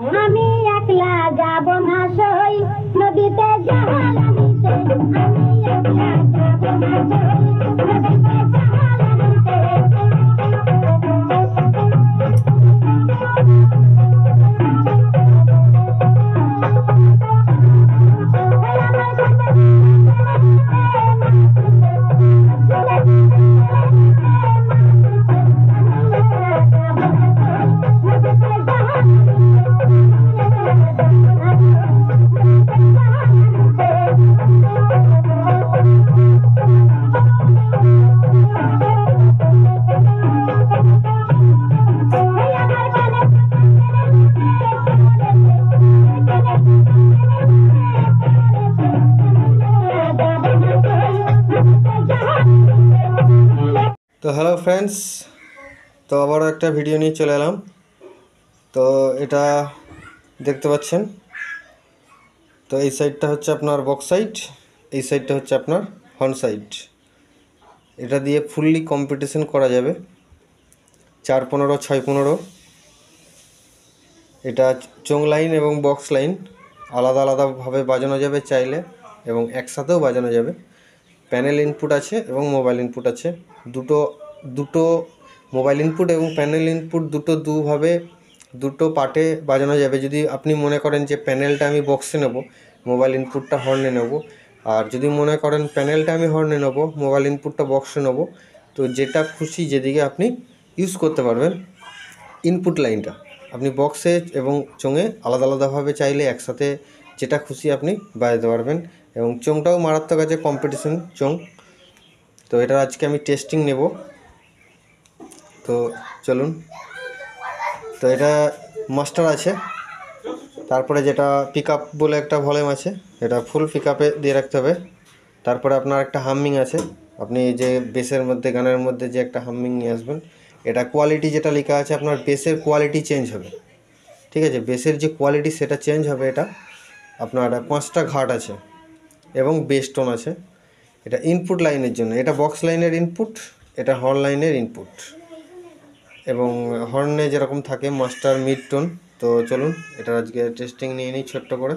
আমি একলা যাব না সই নদীতে জাল আনিতে, আমি একলা যাব না সই নদীতে জাল আনিতে। তো হ্যালো ফ্রেন্ডস, তো আবারও একটা ভিডিও নিয়ে চলে এলাম। তো এটা দেখতে পাচ্ছেন, তো এই সাইডটা হচ্ছে আপনার বক্স সাইড, এই সাইডটা হচ্ছে আপনার হর্ন সাইড। এটা দিয়ে ফুললি কম্পিটিশন করা যাবে 4-15, 6-15। এটা চোং লাইন এবং বক্স লাইন আলাদা আলাদাভাবে বাজানো যাবে চাইলে, এবং একসাথেও বাজানো যাবে। প্যানেল ইনপুট আছে এবং মোবাইল ইনপুট আছে, দুটো মোবাইল ইনপুট এবং প্যানেল ইনপুট দুভাবে দুটো পার্টে বাজানো যাবে। যদি আপনি মনে করেন যে প্যানেলটা আমি বক্সে নেব, মোবাইল ইনপুটটা হর্নে নেব, আর যদি মনে করেন প্যানেলটা আমি হর্নে নেব, মোবাইল ইনপুটটা বক্সে নেব, তো যেটা খুশি যেদিকে আপনি ইউজ করতে পারবেন। ইনপুট লাইনটা আপনি বক্সে এবং চোঙে আলাদা আলাদাভাবে চাইলে একসাথে যেটা খুশি আপনি বাজাতে পারবেন। এবং চোঙটাও মারাত্মক আছে, কম্পিটিশন চোঙ। তো এটা আজকে আমি টেস্টিং নেব, তো চলুন। তো এটা মাস্টার আছে, তারপরে যেটা পিক আপ বলে একটা ভলিউম আছে, এটা ফুল পিক আপে দিয়ে রাখতে হবে। তারপরে আপনার একটা হামিং আছে, আপনি যে বেসের মধ্যে গানের মধ্যে যে একটা হামিং নিয়ে আসবেন। এটা কোয়ালিটি যেটা লেখা আছে, আপনার বেসের কোয়ালিটি চেঞ্জ হবে, ঠিক আছে? বেসের যে কোয়ালিটি সেটা চেঞ্জ হবে। এটা আপনার 5টা ঘাট আছে এবং বেস টোন আছে। এটা ইনপুট লাইনের জন্য, এটা বক্স লাইনের ইনপুট, এটা হর্ন লাইনের ইনপুট, এবং হর্নে যেরকম থাকে মাস্টার মিড টোন। তো চলুন এটা আজকে টেস্টিং নিয়ে নিই ছোট্ট করে।